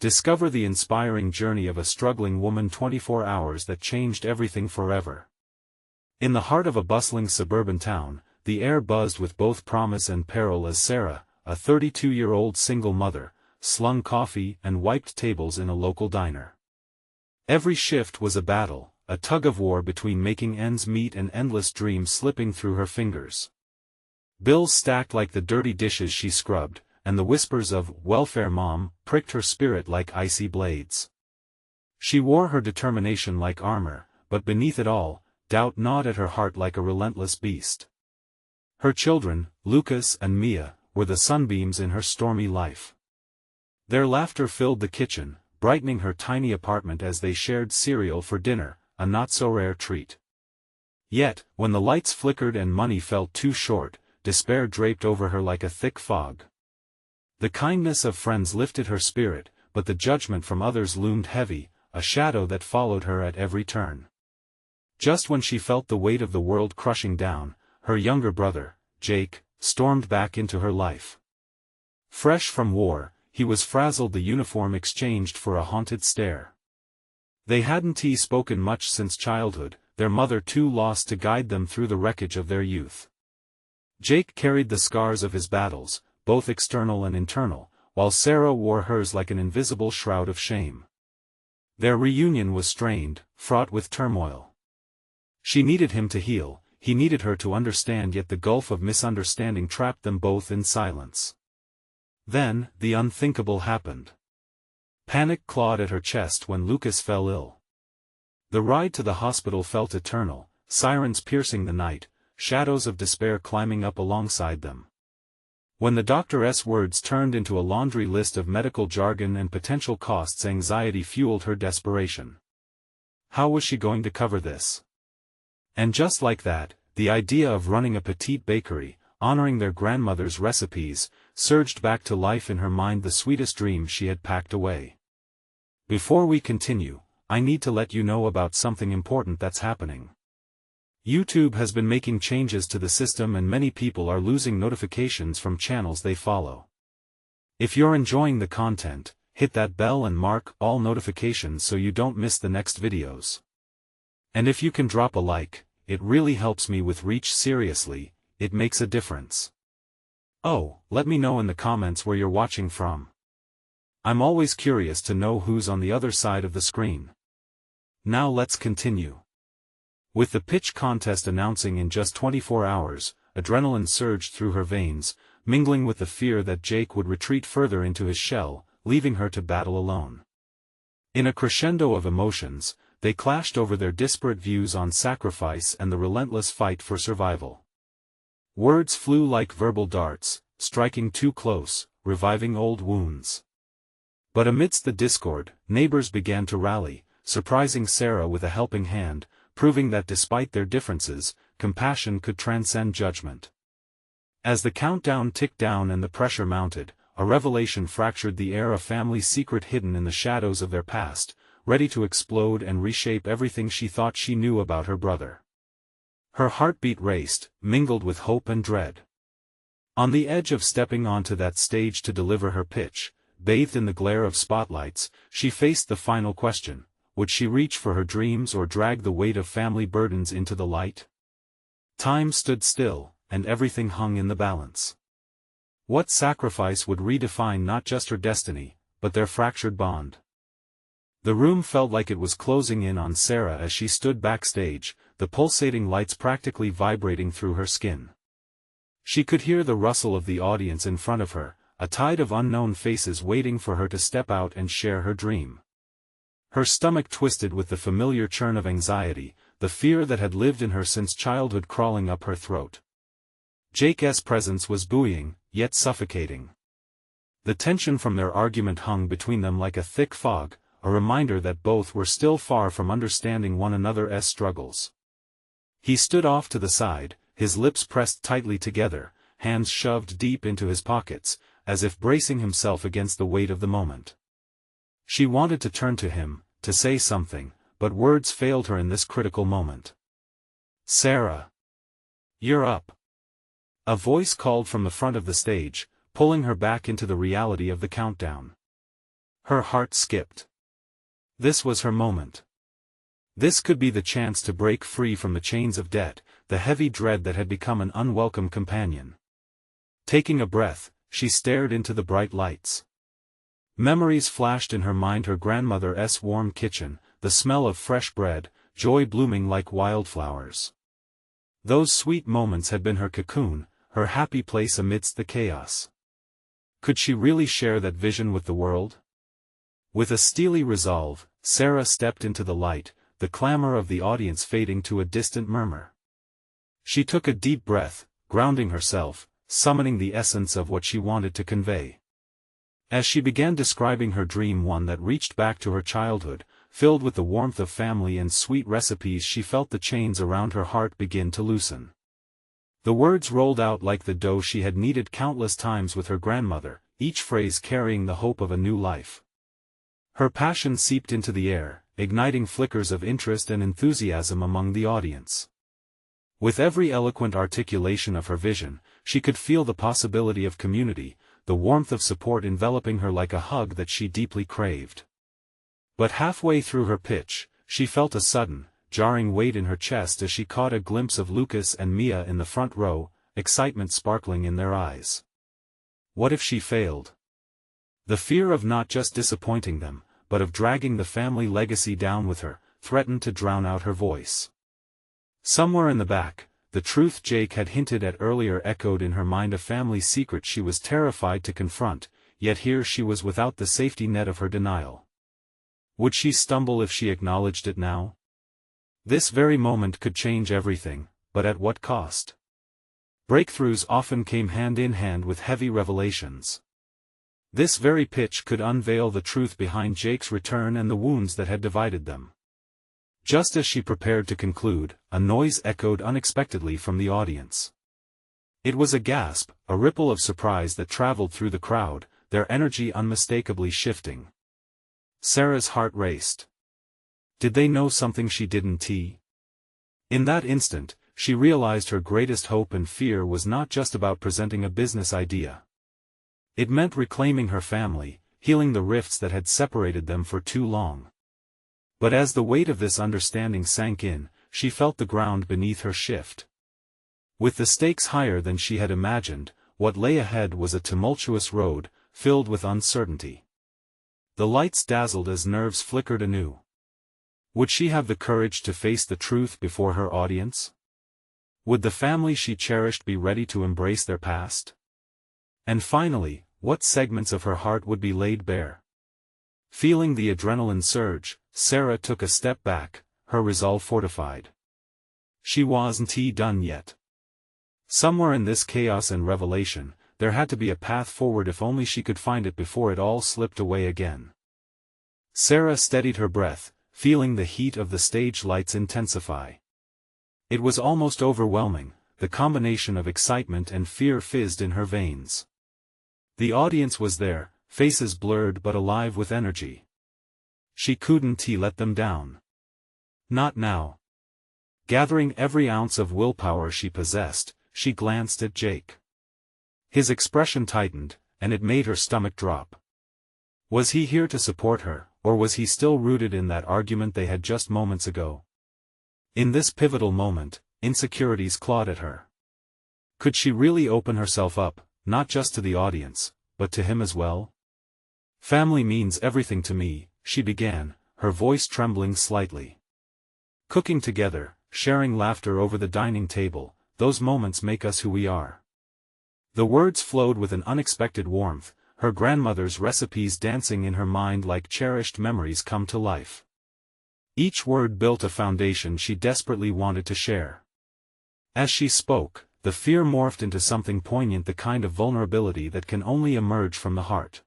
Discover the inspiring journey of a struggling woman, 24 hours that changed everything forever. In the heart of a bustling suburban town, the air buzzed with both promise and peril as Sarah, a 32-year-old single mother, slung coffee and wiped tables in a local diner. Every shift was a battle, a tug-of-war between making ends meet and endless dreams slipping through her fingers. Bills stacked like the dirty dishes she scrubbed, and the whispers of "welfare mom" pricked her spirit like icy blades. She wore her determination like armor, but beneath it all, doubt gnawed at her heart like a relentless beast. Her children, Lucas and Mia, were the sunbeams in her stormy life. Their laughter filled the kitchen, brightening her tiny apartment as they shared cereal for dinner, a not-so-rare treat. Yet, when the lights flickered and money felt too short, despair draped over her like a thick fog. The kindness of friends lifted her spirit, but the judgment from others loomed heavy, a shadow that followed her at every turn. Just when she felt the weight of the world crushing down, her younger brother, Jake, stormed back into her life. Fresh from war, he was frazzled, the uniform exchanged for a haunted stare. They hadn't spoken much since childhood, their mother too lost to guide them through the wreckage of their youth. Jake carried the scars of his battles, both external and internal, while Sarah wore hers like an invisible shroud of shame. Their reunion was strained, fraught with turmoil. She needed him to heal, he needed her to understand, yet the gulf of misunderstanding trapped them both in silence. Then, the unthinkable happened. Panic clawed at her chest when Lucas fell ill. The ride to the hospital felt eternal, sirens piercing the night, shadows of despair climbing up alongside them. When the doctor's words turned into a laundry list of medical jargon and potential costs, anxiety fueled her desperation. How was she going to cover this? And just like that, the idea of running a petite bakery, honoring their grandmother's recipes, surged back to life in her mind, the sweetest dream she had packed away. Before we continue, I need to let you know about something important that's happening. YouTube has been making changes to the system and many people are losing notifications from channels they follow. If you're enjoying the content, hit that bell and mark all notifications so you don't miss the next videos. And if you can drop a like, it really helps me with reach. Seriously, it makes a difference. Oh, let me know in the comments where you're watching from. I'm always curious to know who's on the other side of the screen. Now let's continue. With the pitch contest announcing in just 24 hours, adrenaline surged through her veins, mingling with the fear that Jake would retreat further into his shell, leaving her to battle alone. In a crescendo of emotions, they clashed over their disparate views on sacrifice and the relentless fight for survival. Words flew like verbal darts, striking too close, reviving old wounds. But amidst the discord, neighbors began to rally, surprising Sarah with a helping hand, proving that despite their differences, compassion could transcend judgment. As the countdown ticked down and the pressure mounted, a revelation fractured the air, a family secret hidden in the shadows of their past, ready to explode and reshape everything she thought she knew about her brother. Her heartbeat raced, mingled with hope and dread. On the edge of stepping onto that stage to deliver her pitch, bathed in the glare of spotlights, she faced the final question: would she reach for her dreams or drag the weight of family burdens into the light? Time stood still, and everything hung in the balance. What sacrifice would redefine not just her destiny, but their fractured bond? The room felt like it was closing in on Sarah as she stood backstage, the pulsating lights practically vibrating through her skin. She could hear the rustle of the audience in front of her, a tide of unknown faces waiting for her to step out and share her dream. Her stomach twisted with the familiar churn of anxiety, the fear that had lived in her since childhood crawling up her throat. Jake's presence was buoying, yet suffocating. The tension from their argument hung between them like a thick fog, a reminder that both were still far from understanding one another's struggles. He stood off to the side, his lips pressed tightly together, hands shoved deep into his pockets, as if bracing himself against the weight of the moment. She wanted to turn to him, to say something, but words failed her in this critical moment. "Sarah! You're up!" A voice called from the front of the stage, pulling her back into the reality of the countdown. Her heart skipped. This was her moment. This could be the chance to break free from the chains of debt, the heavy dread that had become an unwelcome companion. Taking a breath, she stared into the bright lights. Memories flashed in her mind: her grandmother's warm kitchen, the smell of fresh bread, joy blooming like wildflowers. Those sweet moments had been her cocoon, her happy place amidst the chaos. Could she really share that vision with the world? With a steely resolve, Sarah stepped into the light, the clamor of the audience fading to a distant murmur. She took a deep breath, grounding herself, summoning the essence of what she wanted to convey. As she began describing her dream, one that reached back to her childhood, filled with the warmth of family and sweet recipes, she felt the chains around her heart begin to loosen. The words rolled out like the dough she had kneaded countless times with her grandmother, each phrase carrying the hope of a new life. Her passion seeped into the air, igniting flickers of interest and enthusiasm among the audience. With every eloquent articulation of her vision, she could feel the possibility of community, the warmth of support enveloping her like a hug that she deeply craved. But halfway through her pitch, she felt a sudden, jarring weight in her chest as she caught a glimpse of Lucas and Mia in the front row, excitement sparkling in their eyes. What if she failed? The fear of not just disappointing them, but of dragging the family legacy down with her, threatened to drown out her voice. Somewhere in the back, the truth Jake had hinted at earlier echoed in her mind, a family secret she was terrified to confront, yet here she was without the safety net of her denial. Would she stumble if she acknowledged it now? This very moment could change everything, but at what cost? Breakthroughs often came hand in hand with heavy revelations. This very pitch could unveil the truth behind Jake's return and the wounds that had divided them. Just as she prepared to conclude, a noise echoed unexpectedly from the audience. It was a gasp, a ripple of surprise that traveled through the crowd, their energy unmistakably shifting. Sarah's heart raced. Did they know something she didn't? In that instant, she realized her greatest hope and fear was not just about presenting a business idea. It meant reclaiming her family, healing the rifts that had separated them for too long. But as the weight of this understanding sank in, she felt the ground beneath her shift. With the stakes higher than she had imagined, what lay ahead was a tumultuous road, filled with uncertainty. The lights dazzled as nerves flickered anew. Would she have the courage to face the truth before her audience? Would the family she cherished be ready to embrace their past? And finally, what segments of her heart would be laid bare? Feeling the adrenaline surge, Sarah took a step back, her resolve fortified. She wasn't done yet. Somewhere in this chaos and revelation, there had to be a path forward, if only she could find it before it all slipped away again. Sarah steadied her breath, feeling the heat of the stage lights intensify. It was almost overwhelming, the combination of excitement and fear fizzed in her veins. The audience was there, faces blurred but alive with energy. She couldn't let them down. Not now. Gathering every ounce of willpower she possessed, she glanced at Jake. His expression tightened, and it made her stomach drop. Was he here to support her, or was he still rooted in that argument they had just moments ago? In this pivotal moment, insecurities clawed at her. Could she really open herself up, not just to the audience, but to him as well? Family means everything to me, she began, her voice trembling slightly. Cooking together, sharing laughter over the dining table, those moments make us who we are. The words flowed with an unexpected warmth, her grandmother's recipes dancing in her mind like cherished memories come to life. Each word built a foundation she desperately wanted to share. As she spoke, the fear morphed into something poignant, the kind of vulnerability that can only emerge from the heart.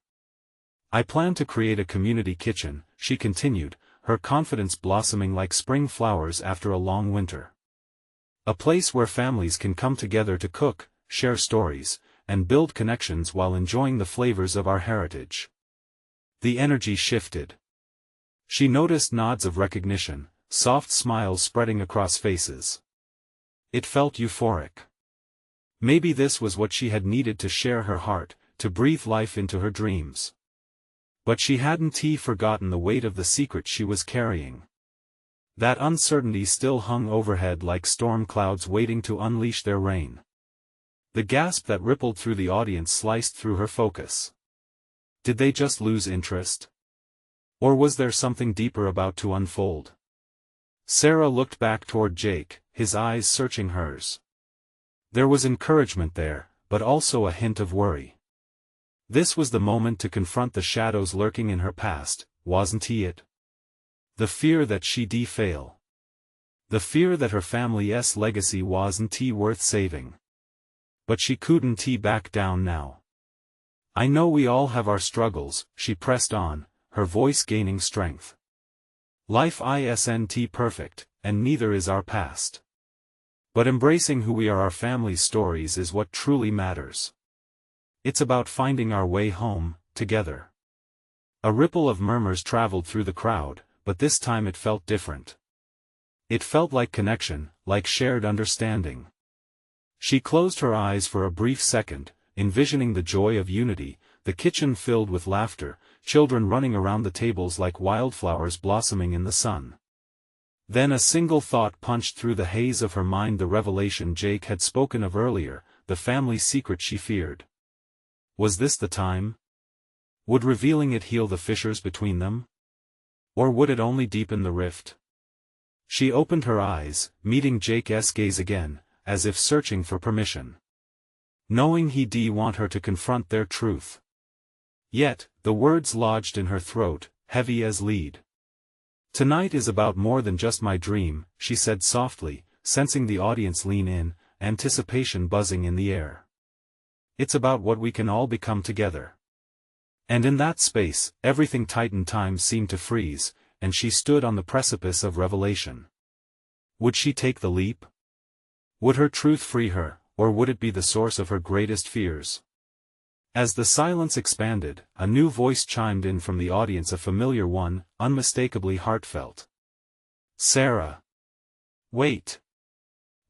I plan to create a community kitchen, she continued, her confidence blossoming like spring flowers after a long winter. A place where families can come together to cook, share stories, and build connections while enjoying the flavors of our heritage. The energy shifted. She noticed nods of recognition, soft smiles spreading across faces. It felt euphoric. Maybe this was what she had needed to share her heart, to breathe life into her dreams. But she hadn't forgotten the weight of the secret she was carrying. That uncertainty still hung overhead like storm clouds waiting to unleash their rain. The gasp that rippled through the audience sliced through her focus. Did they just lose interest? Or was there something deeper about to unfold? Sarah looked back toward Jake, his eyes searching hers. There was encouragement there, but also a hint of worry. This was the moment to confront the shadows lurking in her past, wasn't it? The fear that she'd fail. The fear that her family's legacy wasn't worth saving. But she couldn't back down now. I know we all have our struggles, she pressed on, her voice gaining strength. Life isn't perfect, and neither is our past. But embracing who we are, our family's stories, is what truly matters. It's about finding our way home, together. A ripple of murmurs traveled through the crowd, but this time it felt different. It felt like connection, like shared understanding. She closed her eyes for a brief second, envisioning the joy of unity, the kitchen filled with laughter, children running around the tables like wildflowers blossoming in the sun. Then a single thought punched through the haze of her mind, the revelation Jake had spoken of earlier, the family secret she feared. Was this the time? Would revealing it heal the fissures between them? Or would it only deepen the rift? She opened her eyes, meeting Jake's gaze again, as if searching for permission. Knowing he'd want her to confront their truth. Yet, the words lodged in her throat, heavy as lead. Tonight is about more than just my dream, she said softly, sensing the audience lean in, anticipation buzzing in the air. It's about what we can all become together. And in that space, everything tightened. Time seemed to freeze, and she stood on the precipice of revelation. Would she take the leap? Would her truth free her, or would it be the source of her greatest fears? As the silence expanded, a new voice chimed in from the audience, a familiar one, unmistakably heartfelt. Sarah. Wait.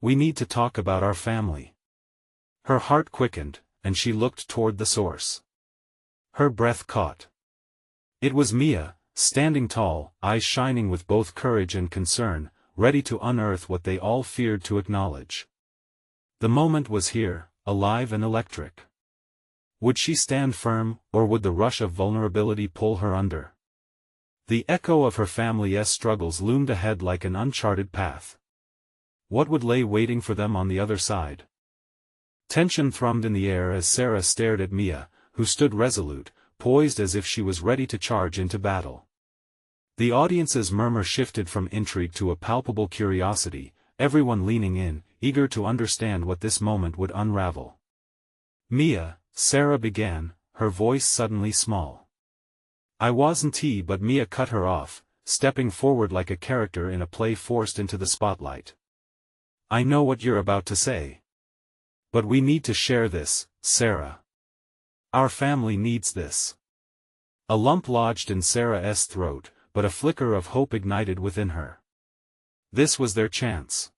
We need to talk about our family. Her heart quickened, and she looked toward the source. Her breath caught. It was Mia, standing tall, eyes shining with both courage and concern, ready to unearth what they all feared to acknowledge. The moment was here, alive and electric. Would she stand firm, or would the rush of vulnerability pull her under? The echo of her family's struggles loomed ahead like an uncharted path. What would lay waiting for them on the other side? Tension thrummed in the air as Sarah stared at Mia, who stood resolute, poised as if she was ready to charge into battle. The audience's murmur shifted from intrigue to a palpable curiosity, everyone leaning in, eager to understand what this moment would unravel. Mia, Sarah began, her voice suddenly small. I wasn't but Mia cut her off, stepping forward like a character in a play forced into the spotlight. I know what you're about to say. But we need to share this, Sarah. Our family needs this. A lump lodged in Sarah's throat, but a flicker of hope ignited within her. This was their chance.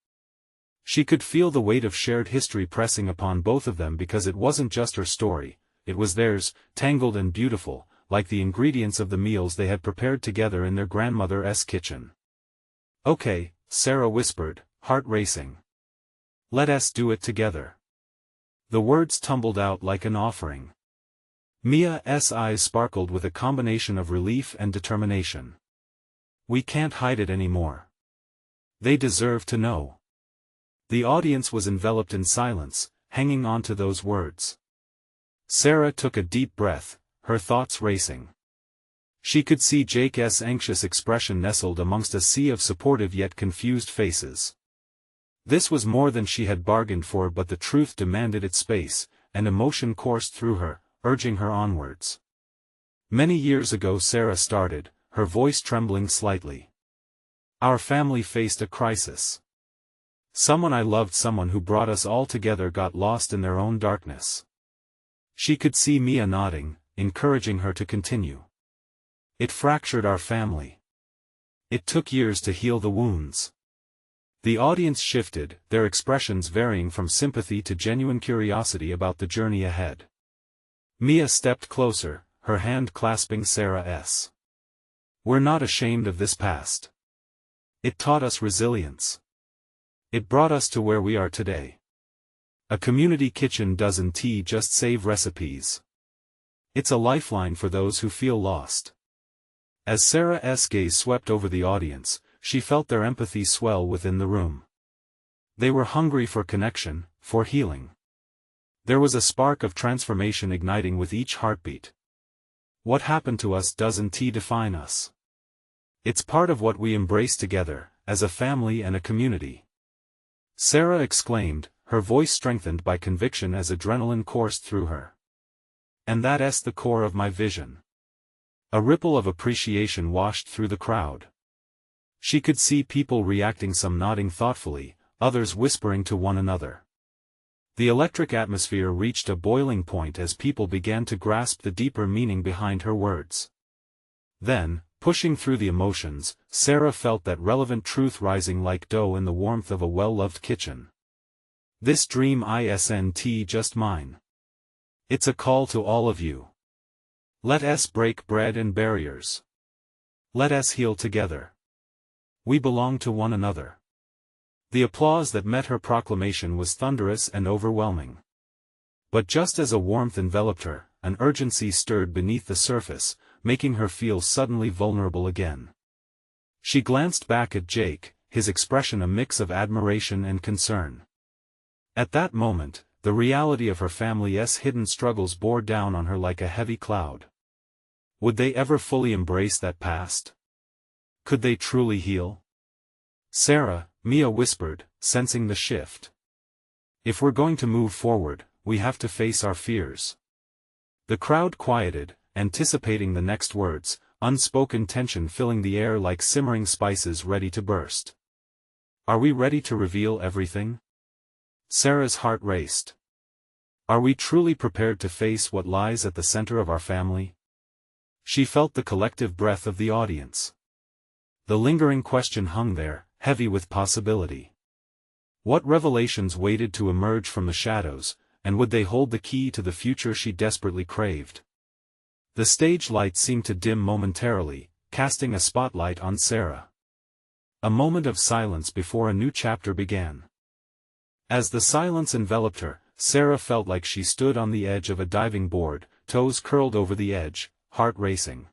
She could feel the weight of shared history pressing upon both of them, because it wasn't just her story, it was theirs, tangled and beautiful, like the ingredients of the meals they had prepared together in their grandmother's kitchen. Okay, Sarah whispered, heart racing. Let us do it together. The words tumbled out like an offering. Mia's eyes sparkled with a combination of relief and determination. We can't hide it anymore. They deserve to know. The audience was enveloped in silence, hanging on to those words. Sarah took a deep breath, her thoughts racing. She could see Jake's anxious expression nestled amongst a sea of supportive yet confused faces. This was more than she had bargained for, but the truth demanded its space, and emotion coursed through her, urging her onwards. Many years ago Sarah started, her voice trembling slightly. Our family faced a crisis. Someone I loved, someone who brought us all together, got lost in their own darkness. She could see Mia nodding, encouraging her to continue. It fractured our family. It took years to heal the wounds. The audience shifted, their expressions varying from sympathy to genuine curiosity about the journey ahead. Mia stepped closer, her hand clasping Sarah's. "We're not ashamed of this past. It taught us resilience. It brought us to where we are today. A community kitchen doesn't just save recipes. It's a lifeline for those who feel lost." As Sarah's gaze swept over the audience, she felt their empathy swell within the room. They were hungry for connection, for healing. There was a spark of transformation igniting with each heartbeat. What happened to us doesn't define us. It's part of what we embrace together, as a family and a community. Sarah exclaimed, her voice strengthened by conviction as adrenaline coursed through her. "And that's the core of my vision." A ripple of appreciation washed through the crowd. She could see people reacting, some nodding thoughtfully, others whispering to one another. The electric atmosphere reached a boiling point as people began to grasp the deeper meaning behind her words. Then, pushing through the emotions, Sarah felt that relevant truth rising like dough in the warmth of a well-loved kitchen. "This dream isn't just mine. It's a call to all of you. Let us break bread and barriers. Let us heal together. We belong to one another." The applause that met her proclamation was thunderous and overwhelming. But just as a warmth enveloped her, an urgency stirred beneath the surface, making her feel suddenly vulnerable again. She glanced back at Jake, his expression a mix of admiration and concern. At that moment, the reality of her family's hidden struggles bore down on her like a heavy cloud. Would they ever fully embrace that past? Could they truly heal? "Sarah," Mia whispered, sensing the shift. "If we're going to move forward, we have to face our fears." The crowd quieted, anticipating the next words, unspoken tension filling the air like simmering spices ready to burst. "Are we ready to reveal everything?" Sarah's heart raced. "Are we truly prepared to face what lies at the center of our family?" She felt the collective breath of the audience. The lingering question hung there, heavy with possibility. What revelations waited to emerge from the shadows, and would they hold the key to the future she desperately craved? The stage lights seemed to dim momentarily, casting a spotlight on Sarah. A moment of silence before a new chapter began. As the silence enveloped her, Sarah felt like she stood on the edge of a diving board, toes curled over the edge, heart racing.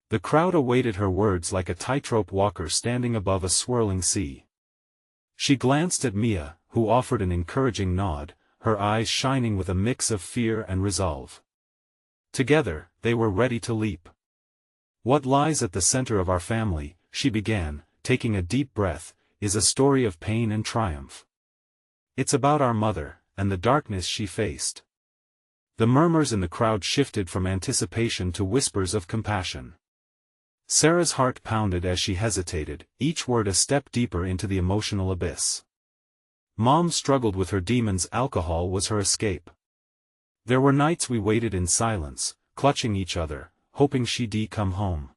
The crowd awaited her words like a tightrope walker standing above a swirling sea. She glanced at Mia, who offered an encouraging nod, her eyes shining with a mix of fear and resolve. Together, they were ready to leap. "What lies at the center of our family," she began, taking a deep breath, "is a story of pain and triumph. It's about our mother, and the darkness she faced." The murmurs in the crowd shifted from anticipation to whispers of compassion. Sarah's heart pounded as she hesitated, each word a step deeper into the emotional abyss. Mom struggled with her demons. Alcohol was her escape. "There were nights we waited in silence, clutching each other, hoping she'd come home."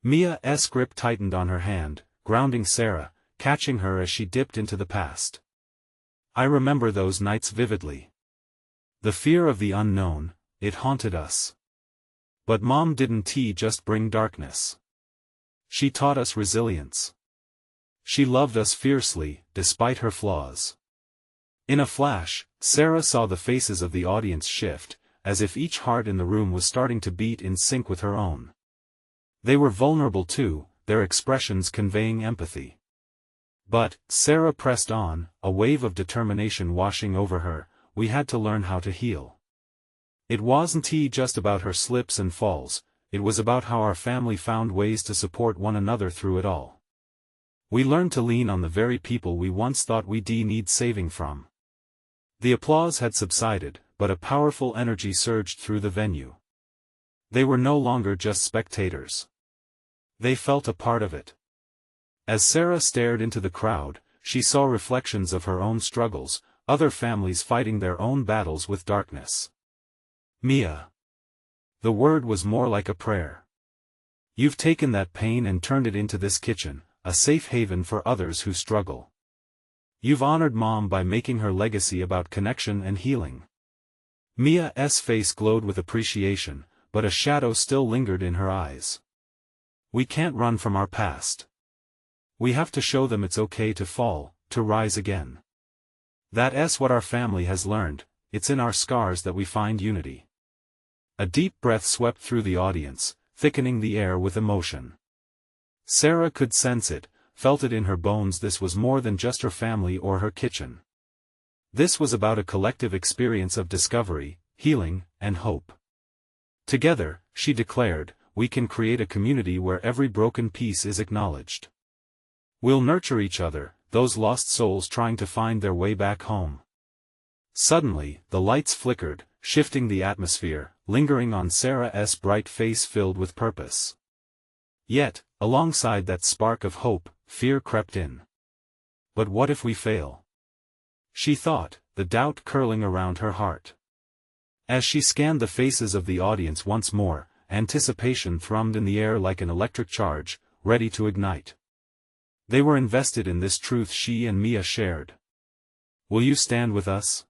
Mia's grip tightened on her hand, grounding Sarah, catching her as she dipped into the past. "I remember those nights vividly. The fear of the unknown, it haunted us. But Mom didn't just bring darkness. She taught us resilience. She loved us fiercely, despite her flaws." In a flash, Sarah saw the faces of the audience shift, as if each heart in the room was starting to beat in sync with her own. They were vulnerable too, their expressions conveying empathy. "But," Sarah pressed on, a wave of determination washing over her, "we had to learn how to heal. It wasn't just about her slips and falls, it was about how our family found ways to support one another through it all. We learned to lean on the very people we once thought we'd need saving from." The applause had subsided, but a powerful energy surged through the venue. They were no longer just spectators. They felt a part of it. As Sarah stared into the crowd, she saw reflections of her own struggles, other families fighting their own battles with darkness. "Mia." The word was more like a prayer. "You've taken that pain and turned it into this kitchen, a safe haven for others who struggle. You've honored Mom by making her legacy about connection and healing." Mia's face glowed with appreciation, but a shadow still lingered in her eyes. We can't run from our past. We have to show them it's okay to fall, to rise again. That's what our family has learned, it's in our scars that we find unity. A deep breath swept through the audience, thickening the air with emotion. Sarah could sense it, felt it in her bones. This was more than just her family or her kitchen. This was about a collective experience of discovery, healing, and hope. Together, she declared, we can create a community where every broken piece is acknowledged. We'll nurture each other, those lost souls trying to find their way back home. Suddenly, the lights flickered, shifting the atmosphere, lingering on Sarah's bright face filled with purpose. Yet, alongside that spark of hope, fear crept in. But what if we fail? She thought, the doubt curling around her heart. As she scanned the faces of the audience once more, anticipation thrummed in the air like an electric charge, ready to ignite. They were invested in this truth she and Mia shared. Will you stand with us?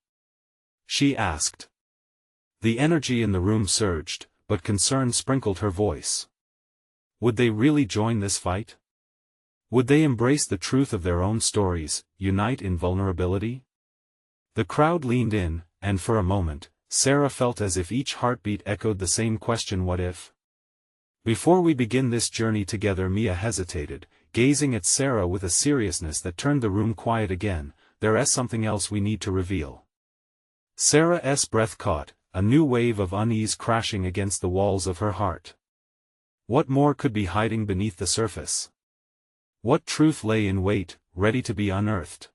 She asked. The energy in the room surged, but concern sprinkled her voice. Would they really join this fight? Would they embrace the truth of their own stories, unite in vulnerability? The crowd leaned in, and for a moment, Sarah felt as if each heartbeat echoed the same question: what if? Before we begin this journey together, Mia hesitated, gazing at Sarah with a seriousness that turned the room quiet again. There's something else we need to reveal. Sarah's breath caught, a new wave of unease crashing against the walls of her heart. What more could be hiding beneath the surface? What truth lay in wait, ready to be unearthed?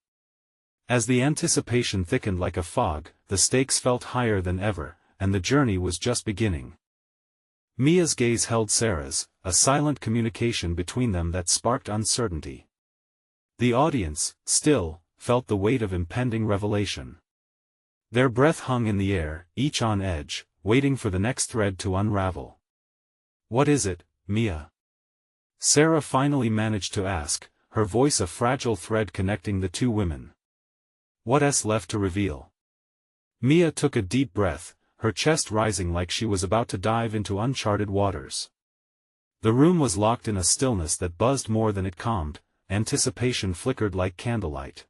As the anticipation thickened like a fog, the stakes felt higher than ever, and the journey was just beginning. Mia's gaze held Sarah's, a silent communication between them that sparked uncertainty. The audience, still, felt the weight of impending revelation. Their breath hung in the air, each on edge, waiting for the next thread to unravel. What is it, Mia? Sarah finally managed to ask, her voice a fragile thread connecting the two women. What's left to reveal? Mia took a deep breath, her chest rising like she was about to dive into uncharted waters. The room was locked in a stillness that buzzed more than it calmed, anticipation flickered like candlelight.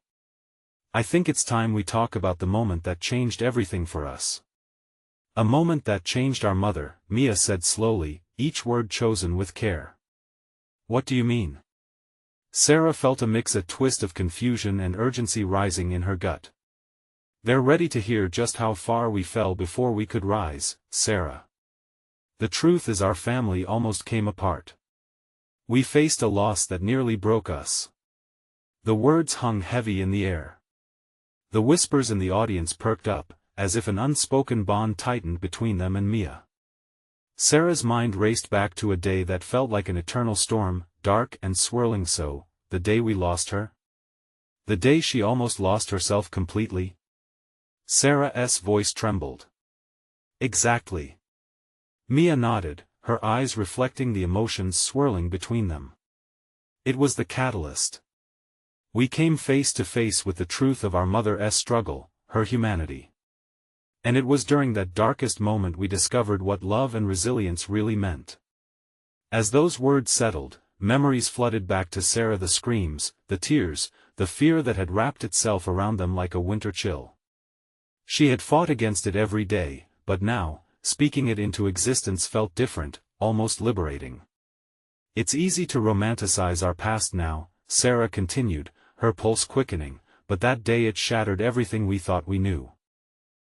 I think it's time we talk about the moment that changed everything for us. A moment that changed our mother, Mia said slowly, each word chosen with care. What do you mean? Sarah felt a twist of confusion and urgency rising in her gut. They're ready to hear just how far we fell before we could rise, Sarah. The truth is, our family almost came apart. We faced a loss that nearly broke us. The words hung heavy in the air. The whispers in the audience perked up, as if an unspoken bond tightened between them and Mia. Sarah's mind raced back to a day that felt like an eternal storm, dark and swirling. So, the day we lost her? The day she almost lost herself completely? Sarah's voice trembled. Exactly. Mia nodded, her eyes reflecting the emotions swirling between them. It was the catalyst. We came face to face with the truth of our mother's struggle, her humanity. And it was during that darkest moment we discovered what love and resilience really meant. As those words settled, memories flooded back to Sarah: the screams, the tears, the fear that had wrapped itself around them like a winter chill. She had fought against it every day, but now, speaking it into existence felt different, almost liberating. It's easy to romanticize our past now, Sarah continued, her pulse quickening, but that day it shattered everything we thought we knew.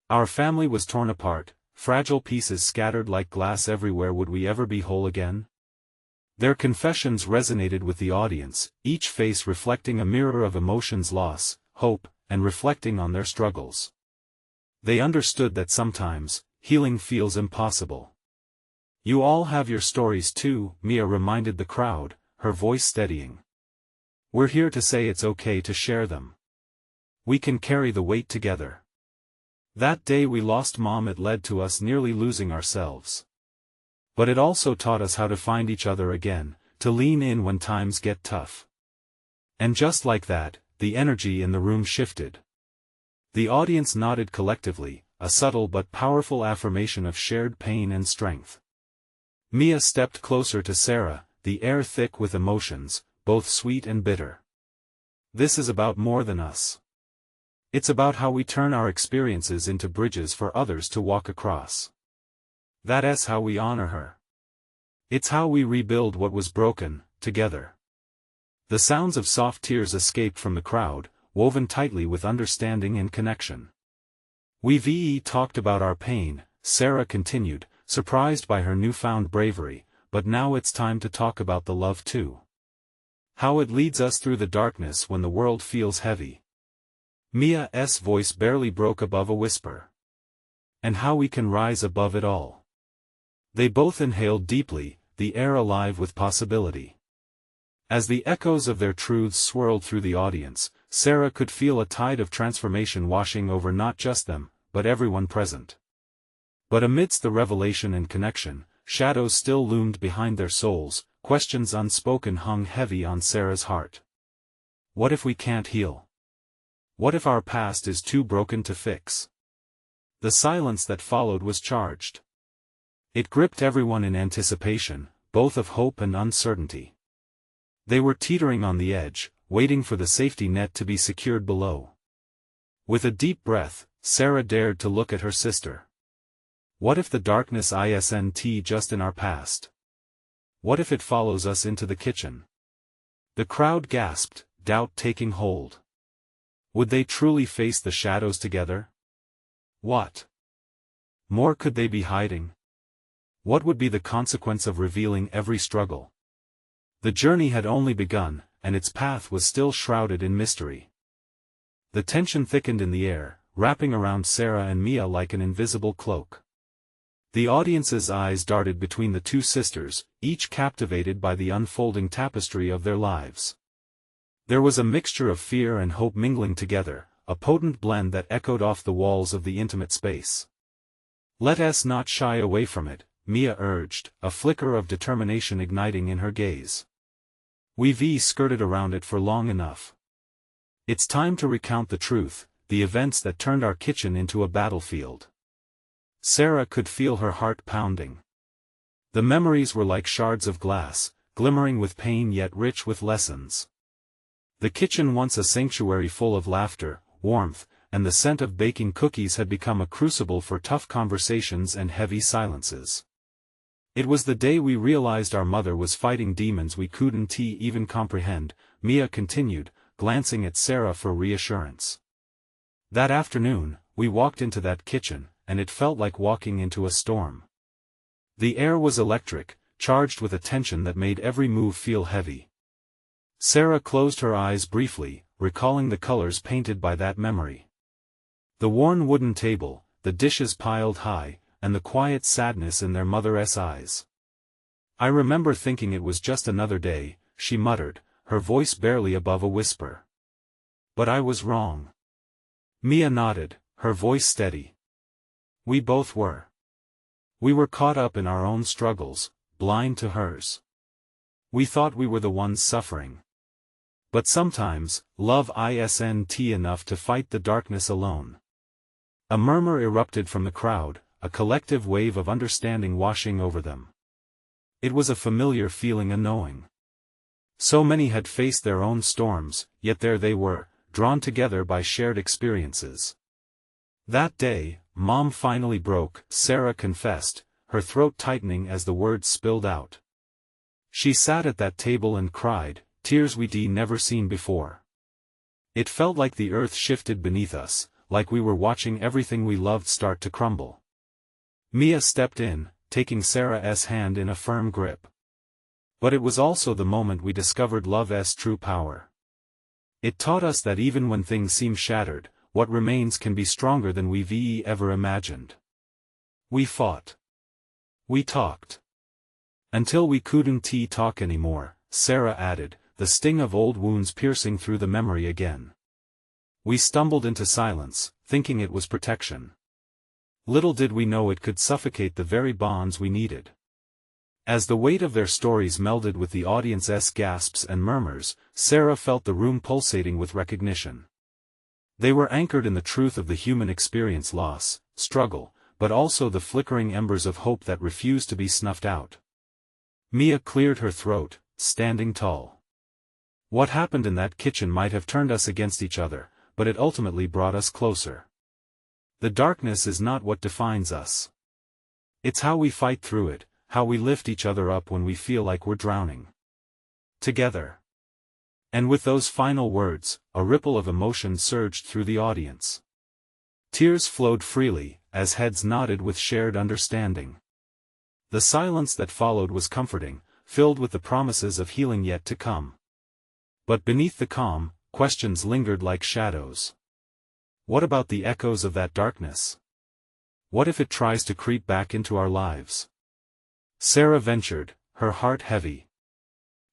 Our family was torn apart, fragile pieces scattered like glass everywhere. Would we ever be whole again? Their confessions resonated with the audience, each face reflecting a mirror of emotions: loss, hope, and reflecting on their struggles. They understood that sometimes, healing feels impossible. You all have your stories too, Mia reminded the crowd, her voice steadying. We're here to say it's okay to share them. We can carry the weight together. That day we lost Mom, it led to us nearly losing ourselves. But it also taught us how to find each other again, to lean in when times get tough. And just like that, the energy in the room shifted. The audience nodded collectively, a subtle but powerful affirmation of shared pain and strength. Mia stepped closer to Sarah, the air thick with emotions, both sweet and bitter. This is about more than us. It's about how we turn our experiences into bridges for others to walk across. That's how we honor her. It's how we rebuild what was broken, together. The sounds of soft tears escaped from the crowd, woven tightly with understanding and connection. We've talked about our pain, Sarah continued, surprised by her newfound bravery, but now it's time to talk about the love too. How it leads us through the darkness when the world feels heavy. Mia's voice barely broke above a whisper. And how we can rise above it all. They both inhaled deeply, the air alive with possibility. As the echoes of their truths swirled through the audience, Sarah could feel a tide of transformation washing over not just them, but everyone present. But amidst the revelation and connection, shadows still loomed behind their souls, questions unspoken hung heavy on Sarah's heart. What if we can't heal? What if our past is too broken to fix? The silence that followed was charged. It gripped everyone in anticipation, both of hope and uncertainty. They were teetering on the edge, waiting for the safety net to be secured below. With a deep breath, Sarah dared to look at her sister. What if the darkness isn't just in our past? What if it follows us into the kitchen? The crowd gasped, doubt taking hold. Would they truly face the shadows together? What more could they be hiding? What would be the consequence of revealing every struggle? The journey had only begun, and its path was still shrouded in mystery. The tension thickened in the air, wrapping around Sarah and Mia like an invisible cloak. The audience's eyes darted between the two sisters, each captivated by the unfolding tapestry of their lives. There was a mixture of fear and hope mingling together, a potent blend that echoed off the walls of the intimate space. Let us not shy away from it, Mia urged, a flicker of determination igniting in her gaze. We've skirted around it for long enough. It's time to recount the truth, the events that turned our kitchen into a battlefield. Sarah could feel her heart pounding. The memories were like shards of glass, glimmering with pain yet rich with lessons. The kitchen, once a sanctuary full of laughter, warmth, and the scent of baking cookies, had become a crucible for tough conversations and heavy silences. It was the day we realized our mother was fighting demons we couldn't even comprehend, Mia continued, glancing at Sarah for reassurance. That afternoon, we walked into that kitchen, and it felt like walking into a storm. The air was electric, charged with a tension that made every move feel heavy. Sarah closed her eyes briefly, recalling the colors painted by that memory. The worn wooden table, the dishes piled high, and the quiet sadness in their mother's eyes. I remember thinking it was just another day, she muttered, her voice barely above a whisper. But I was wrong. Mia nodded, her voice steady. We both were. We were caught up in our own struggles, blind to hers. We thought we were the ones suffering. But sometimes, love isn't enough to fight the darkness alone. A murmur erupted from the crowd, a collective wave of understanding washing over them. It was a familiar feeling, a knowing. So many had faced their own storms, yet there they were, drawn together by shared experiences. That day, Mom finally broke, Sarah confessed, her throat tightening as the words spilled out. She sat at that table and cried, tears we'd never seen before. It felt like the earth shifted beneath us, like we were watching everything we loved start to crumble. Mia stepped in, taking Sarah's hand in a firm grip. But it was also the moment we discovered love's true power. It taught us that even when things seem shattered, what remains can be stronger than we've ever imagined. We fought. We talked. Until we couldn't talk anymore, Sarah added, the sting of old wounds piercing through the memory again. We stumbled into silence, thinking it was protection. Little did we know it could suffocate the very bonds we needed. As the weight of their stories melded with the audience's gasps and murmurs, Sarah felt the room pulsating with recognition. They were anchored in the truth of the human experience, loss, struggle, but also the flickering embers of hope that refused to be snuffed out. Mia cleared her throat, standing tall. What happened in that kitchen might have turned us against each other, but it ultimately brought us closer. The darkness is not what defines us. It's how we fight through it, how we lift each other up when we feel like we're drowning. Together. And with those final words, a ripple of emotion surged through the audience. Tears flowed freely, as heads nodded with shared understanding. The silence that followed was comforting, filled with the promises of healing yet to come. But beneath the calm, questions lingered like shadows. What about the echoes of that darkness? What if it tries to creep back into our lives? Sarah ventured, her heart heavy.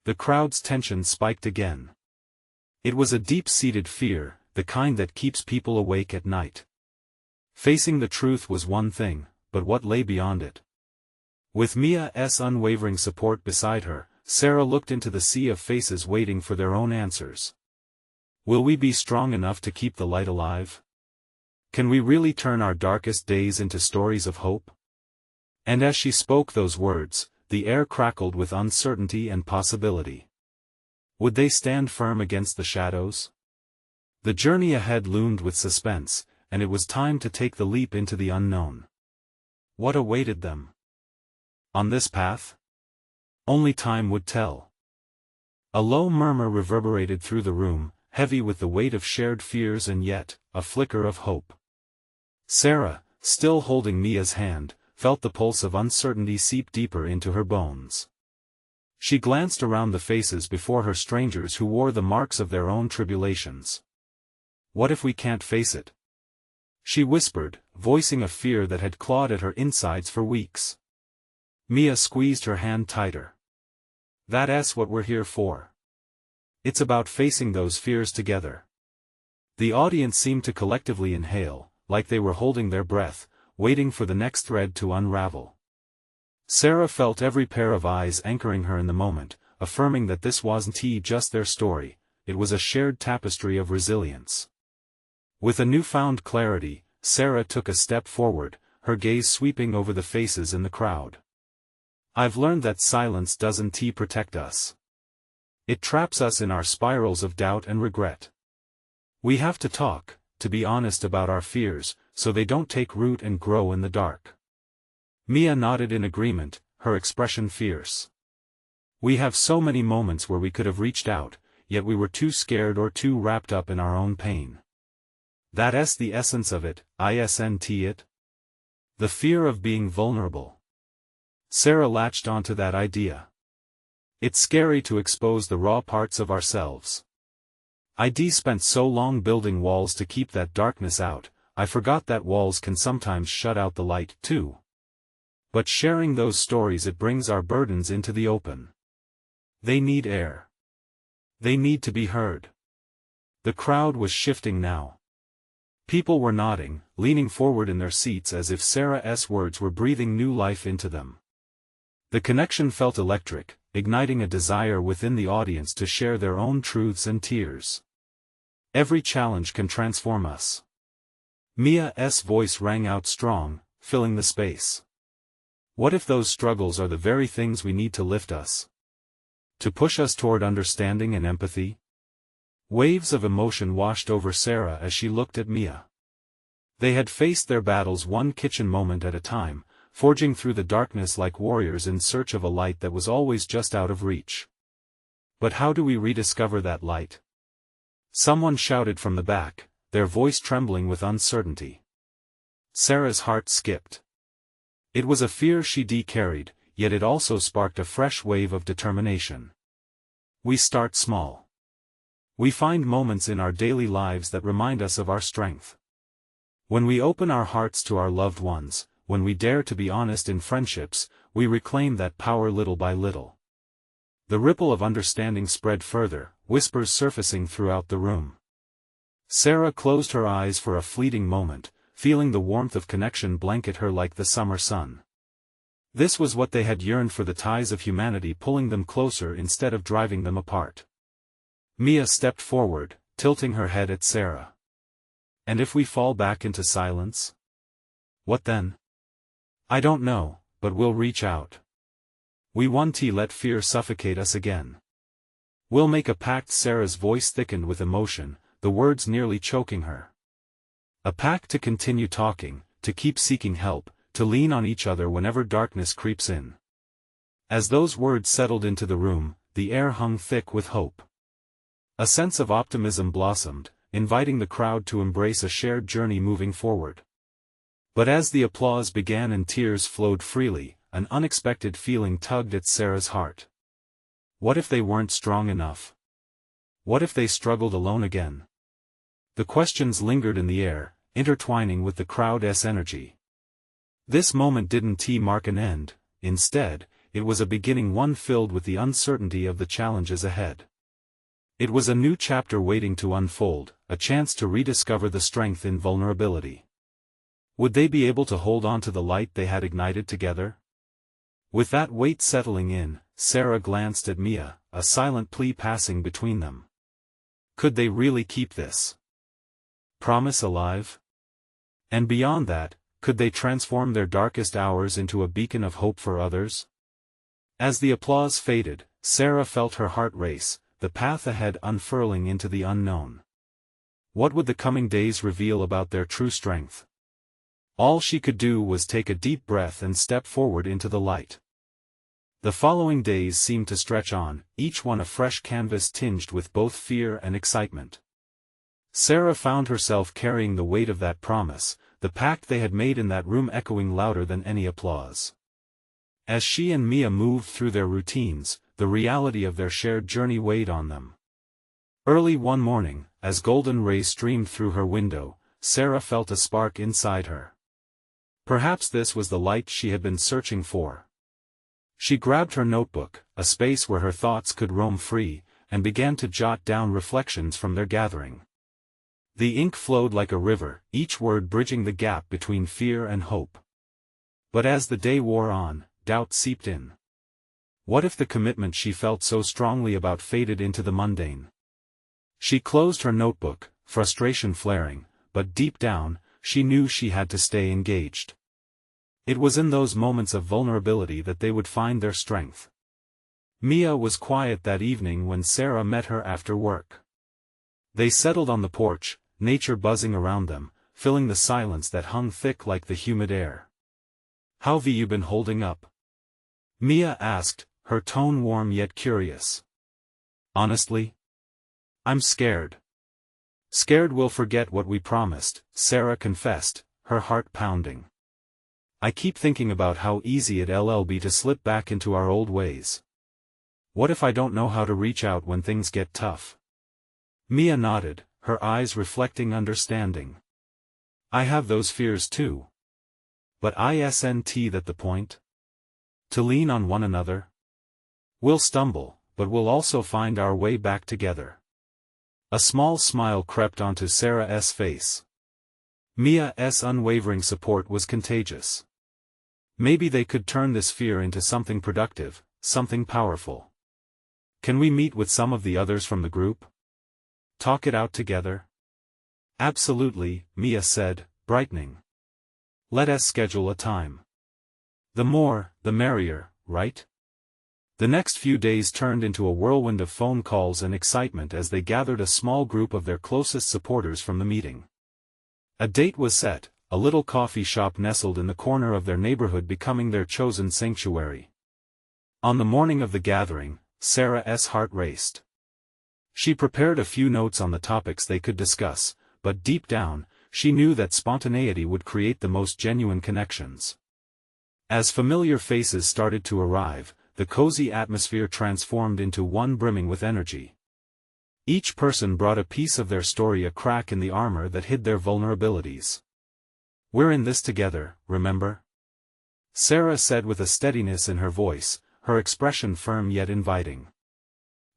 The crowd's tension spiked again. It was a deep-seated fear, the kind that keeps people awake at night. Facing the truth was one thing, but what lay beyond it? With Mia's unwavering support beside her, Sarah looked into the sea of faces waiting for their own answers. Will we be strong enough to keep the light alive? Can we really turn our darkest days into stories of hope? And as she spoke those words, the air crackled with uncertainty and possibility. Would they stand firm against the shadows? The journey ahead loomed with suspense, and it was time to take the leap into the unknown. What awaited them? On this path? Only time would tell. A low murmur reverberated through the room, heavy with the weight of shared fears and yet, a flicker of hope. Sarah, still holding Mia's hand, felt the pulse of uncertainty seep deeper into her bones. She glanced around the faces before her, strangers who wore the marks of their own tribulations. What if we can't face it? She whispered, voicing a fear that had clawed at her insides for weeks. Mia squeezed her hand tighter. That's what we're here for. It's about facing those fears together. The audience seemed to collectively inhale, like they were holding their breath, waiting for the next thread to unravel. Sarah felt every pair of eyes anchoring her in the moment, affirming that this wasn't just their story, it was a shared tapestry of resilience. With a newfound clarity, Sarah took a step forward, her gaze sweeping over the faces in the crowd. I've learned that silence doesn't protect us. It traps us in our spirals of doubt and regret. We have to talk, to be honest about our fears, so they don't take root and grow in the dark. Mia nodded in agreement, her expression fierce. We have so many moments where we could have reached out, yet we were too scared or too wrapped up in our own pain. That's the essence of it, isn't it? The fear of being vulnerable. Sarah latched onto that idea. It's scary to expose the raw parts of ourselves. I'd spent so long building walls to keep that darkness out, I forgot that walls can sometimes shut out the light, too. But sharing those stories, it brings our burdens into the open. They need air. They need to be heard. The crowd was shifting now. People were nodding, leaning forward in their seats as if Sarah's words were breathing new life into them. The connection felt electric, igniting a desire within the audience to share their own truths and tears. Every challenge can transform us. Mia's voice rang out strong, filling the space. What if those struggles are the very things we need to lift us? To push us toward understanding and empathy? Waves of emotion washed over Sarah as she looked at Mia. They had faced their battles one kitchen moment at a time, forging through the darkness like warriors in search of a light that was always just out of reach. But how do we rediscover that light? Someone shouted from the back, their voice trembling with uncertainty. Sarah's heart skipped. It was a fear she carried, yet it also sparked a fresh wave of determination. We start small. We find moments in our daily lives that remind us of our strength. When we open our hearts to our loved ones, when we dare to be honest in friendships, we reclaim that power little by little. The ripple of understanding spread further, whispers surfacing throughout the room. Sarah closed her eyes for a fleeting moment, feeling the warmth of connection blanket her like the summer sun. This was what they had yearned for, the ties of humanity pulling them closer instead of driving them apart. Mia stepped forward, tilting her head at Sarah. And if we fall back into silence? What then? I don't know, but we'll reach out. We won't let fear suffocate us again. We'll make a pact. Sarah's voice thickened with emotion, the words nearly choking her. A pact to continue talking, to keep seeking help, to lean on each other whenever darkness creeps in. As those words settled into the room, the air hung thick with hope. A sense of optimism blossomed, inviting the crowd to embrace a shared journey moving forward. But as the applause began and tears flowed freely, an unexpected feeling tugged at Sarah's heart. What if they weren't strong enough? What if they struggled alone again? The questions lingered in the air, intertwining with the crowd's energy. This moment didn't mark an end, instead, it was a beginning, one filled with the uncertainty of the challenges ahead. It was a new chapter waiting to unfold, a chance to rediscover the strength in vulnerability. Would they be able to hold on to the light they had ignited together? With that weight settling in, Sarah glanced at Mia, a silent plea passing between them. Could they really keep this promise alive? And beyond that, could they transform their darkest hours into a beacon of hope for others? As the applause faded, Sarah felt her heart race, the path ahead unfurling into the unknown. What would the coming days reveal about their true strength? All she could do was take a deep breath and step forward into the light. The following days seemed to stretch on, each one a fresh canvas tinged with both fear and excitement. Sarah found herself carrying the weight of that promise, the pact they had made in that room echoing louder than any applause. As she and Mia moved through their routines, the reality of their shared journey weighed on them. Early one morning, as golden rays streamed through her window, Sarah felt a spark inside her. Perhaps this was the light she had been searching for. She grabbed her notebook, a space where her thoughts could roam free, and began to jot down reflections from their gathering. The ink flowed like a river, each word bridging the gap between fear and hope. But as the day wore on, doubt seeped in. What if the commitment she felt so strongly about faded into the mundane? She closed her notebook, frustration flaring, but deep down, she knew she had to stay engaged. It was in those moments of vulnerability that they would find their strength. Mia was quiet that evening when Sarah met her after work. They settled on the porch, nature buzzing around them, filling the silence that hung thick like the humid air. "How've you been holding up?" Mia asked, her tone warm yet curious. "Honestly? I'm scared. Scared we'll forget what we promised," Sarah confessed, her heart pounding. "I keep thinking about how easy it'll be to slip back into our old ways. What if I don't know how to reach out when things get tough?" Mia nodded, her eyes reflecting understanding. "I have those fears too. But isn't that the point? To lean on one another? We'll stumble, but we'll also find our way back together." A small smile crept onto Sarah's face. Mia's unwavering support was contagious. Maybe they could turn this fear into something productive, something powerful. "Can we meet with some of the others from the group? Talk it out together?" "Absolutely," Mia said, brightening. "Let us schedule a time. The more, the merrier, right?" The next few days turned into a whirlwind of phone calls and excitement as they gathered a small group of their closest supporters from the meeting. A date was set, a little coffee shop nestled in the corner of their neighborhood becoming their chosen sanctuary. On the morning of the gathering, Sarah's heart raced. She prepared a few notes on the topics they could discuss, but deep down, she knew that spontaneity would create the most genuine connections. As familiar faces started to arrive, the cozy atmosphere transformed into one brimming with energy. Each person brought a piece of their story, a crack in the armor that hid their vulnerabilities. "We're in this together, remember?" Sarah said with a steadiness in her voice, her expression firm yet inviting.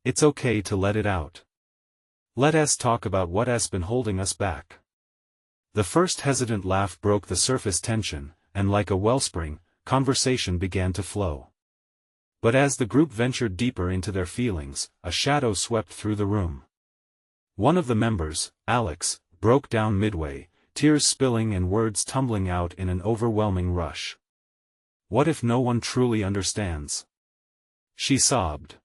"It's okay to let it out. Let us talk about what has been holding us back." The first hesitant laugh broke the surface tension, and like a wellspring, conversation began to flow. But as the group ventured deeper into their feelings, a shadow swept through the room. One of the members, Alex, broke down midway, tears spilling and words tumbling out in an overwhelming rush. "What if no one truly understands? She sobbed.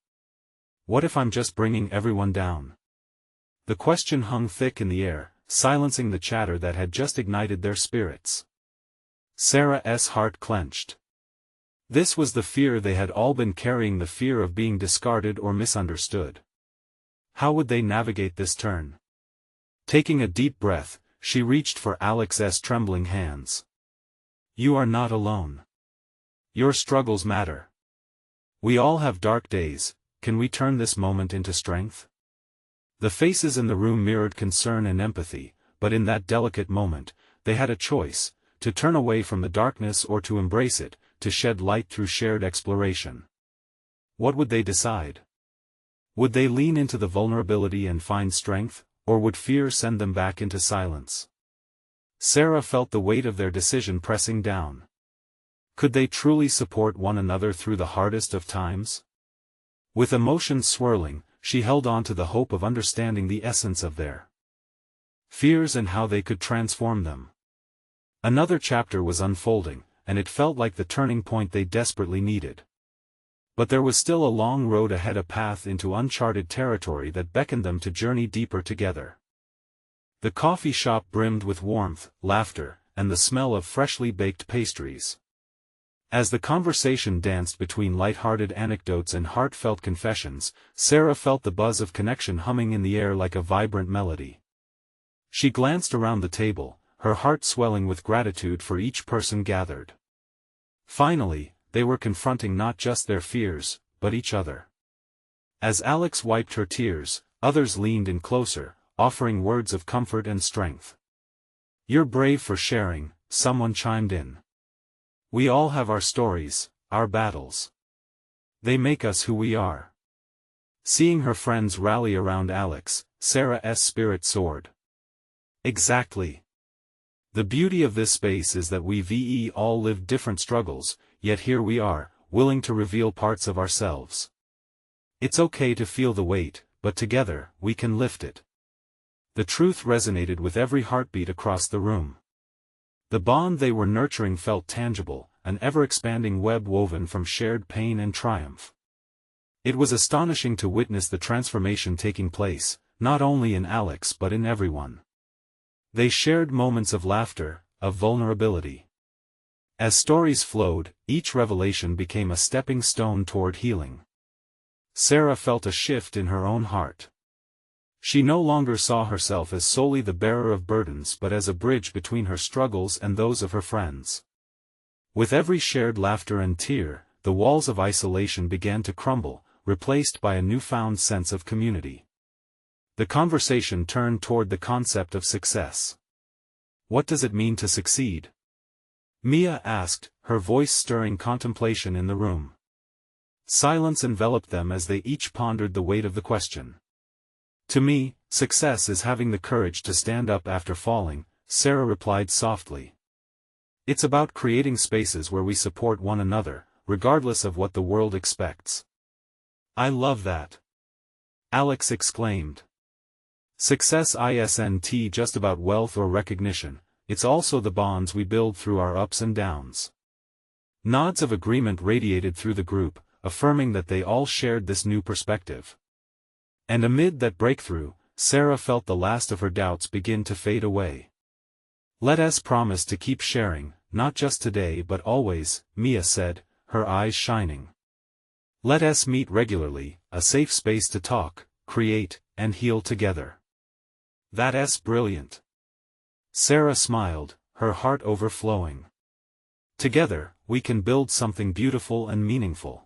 What if I'm just bringing everyone down? The question hung thick in the air, silencing the chatter that had just ignited their spirits. Sarah's heart clenched. This was the fear they had all been carrying, the fear of being discarded or misunderstood. How would they navigate this turn? Taking a deep breath, she reached for Alex's trembling hands. You are not alone. Your struggles matter. We all have dark days. Can we turn this moment into strength? The faces in the room mirrored concern and empathy, but in that delicate moment, they had a choice, to turn away from the darkness or to embrace it, to shed light through shared exploration. What would they decide? Would they lean into the vulnerability and find strength, or would fear send them back into silence? Sarah felt the weight of their decision pressing down. Could they truly support one another through the hardest of times? With emotions swirling, she held on to the hope of understanding the essence of their fears and how they could transform them. Another chapter was unfolding, and it felt like the turning point they desperately needed. But there was still a long road ahead, a path into uncharted territory that beckoned them to journey deeper together. The coffee shop brimmed with warmth, laughter, and the smell of freshly baked pastries. As the conversation danced between light-hearted anecdotes and heartfelt confessions, Sarah felt the buzz of connection humming in the air like a vibrant melody. She glanced around the table, her heart swelling with gratitude for each person gathered. Finally, they were confronting not just their fears, but each other. As Alex wiped her tears, others leaned in closer, offering words of comfort and strength. You're brave for sharing, someone chimed in. We all have our stories, our battles. They make us who we are. Seeing her friends rally around Alex, Sarah's spirit soared. Exactly. The beauty of this space is that we all lived different struggles, yet here we are, willing to reveal parts of ourselves. It's okay to feel the weight, but together, we can lift it. The truth resonated with every heartbeat across the room. The bond they were nurturing felt tangible, an ever-expanding web woven from shared pain and triumph. It was astonishing to witness the transformation taking place, not only in Alex but in everyone. They shared moments of laughter, of vulnerability. As stories flowed, each revelation became a stepping stone toward healing. Sarah felt a shift in her own heart. She no longer saw herself as solely the bearer of burdens but as a bridge between her struggles and those of her friends. With every shared laughter and tear, the walls of isolation began to crumble, replaced by a newfound sense of community. The conversation turned toward the concept of success. What does it mean to succeed? Mia asked, her voice stirring contemplation in the room. Silence enveloped them as they each pondered the weight of the question. To me, success is having the courage to stand up after falling, Sarah replied softly. It's about creating spaces where we support one another, regardless of what the world expects. I love that. Alex exclaimed. Success isn't just about wealth or recognition, it's also the bonds we build through our ups and downs. Nods of agreement radiated through the group, affirming that they all shared this new perspective. And amid that breakthrough, Sarah felt the last of her doubts begin to fade away. Let us promise to keep sharing, not just today but always, Mia said, her eyes shining. Let us meet regularly, a safe space to talk, create, and heal together. That's brilliant. Sarah smiled, her heart overflowing. Together, we can build something beautiful and meaningful.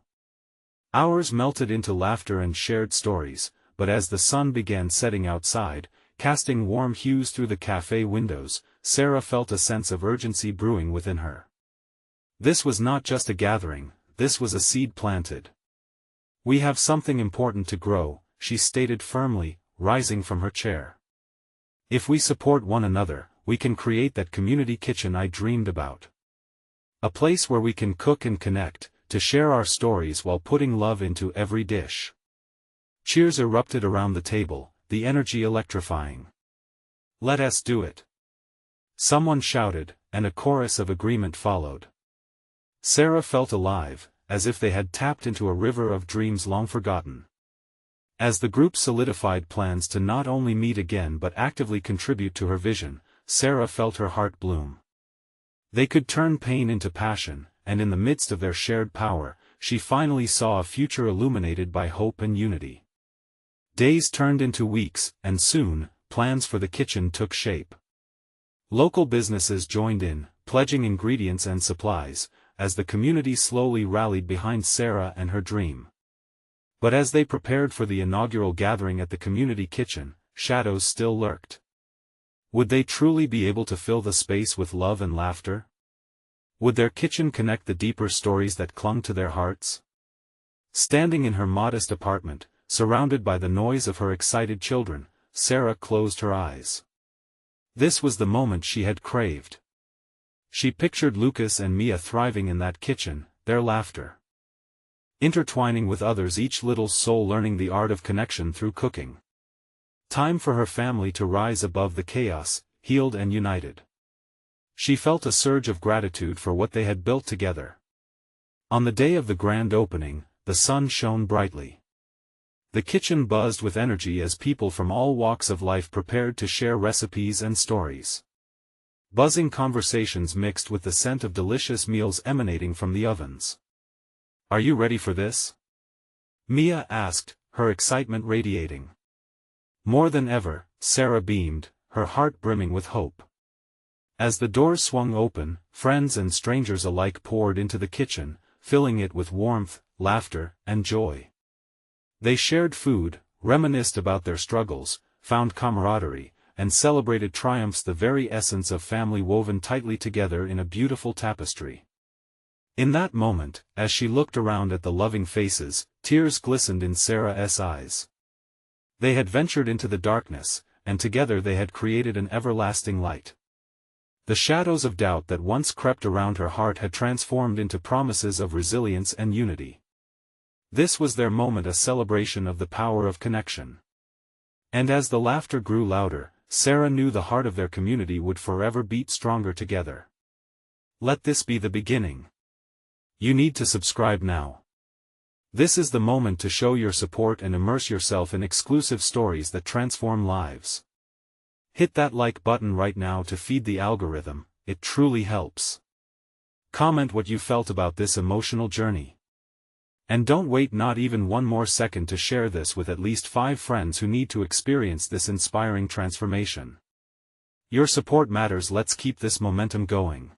Hours melted into laughter and shared stories, but as the sun began setting outside, casting warm hues through the cafe windows, Sarah felt a sense of urgency brewing within her. This was not just a gathering, this was a seed planted. We have something important to grow, she stated firmly, rising from her chair. If we support one another, we can create that community kitchen I dreamed about. A place where we can cook and connect, to share our stories while putting love into every dish. Cheers erupted around the table, the energy electrifying. Let us do it. Someone shouted, and a chorus of agreement followed. Sarah felt alive, as if they had tapped into a river of dreams long forgotten. As the group solidified plans to not only meet again but actively contribute to her vision, Sarah felt her heart bloom. They could turn pain into passion, and in the midst of their shared power, she finally saw a future illuminated by hope and unity. Days turned into weeks, and soon, plans for the kitchen took shape. Local businesses joined in, pledging ingredients and supplies, as the community slowly rallied behind Sarah and her dream. But as they prepared for the inaugural gathering at the community kitchen, shadows still lurked. Would they truly be able to fill the space with love and laughter? Would their kitchen connect the deeper stories that clung to their hearts? Standing in her modest apartment, surrounded by the noise of her excited children, Sarah closed her eyes. This was the moment she had craved. She pictured Lucas and Mia thriving in that kitchen, their laughter intertwining with others, each little soul learning the art of connection through cooking. Time for her family to rise above the chaos, healed and united. She felt a surge of gratitude for what they had built together. On the day of the grand opening, the sun shone brightly. The kitchen buzzed with energy as people from all walks of life prepared to share recipes and stories. Buzzing conversations mixed with the scent of delicious meals emanating from the ovens. "Are you ready for this?" Mia asked, her excitement radiating. More than ever, Sarah beamed, her heart brimming with hope. As the doors swung open, friends and strangers alike poured into the kitchen, filling it with warmth, laughter, and joy. They shared food, reminisced about their struggles, found camaraderie, and celebrated triumphs, the very essence of family woven tightly together in a beautiful tapestry. In that moment, as she looked around at the loving faces, tears glistened in Sarah's eyes. They had ventured into the darkness, and together they had created an everlasting light. The shadows of doubt that once crept around her heart had transformed into promises of resilience and unity. This was their moment, a celebration of the power of connection. And as the laughter grew louder, Sarah knew the heart of their community would forever beat stronger together. Let this be the beginning. You need to subscribe now. This is the moment to show your support and immerse yourself in exclusive stories that transform lives. Hit that like button right now to feed the algorithm, it truly helps. Comment what you felt about this emotional journey. And don't wait not even one more second to share this with at least 5 friends who need to experience this inspiring transformation. Your support matters. Let's keep this momentum going.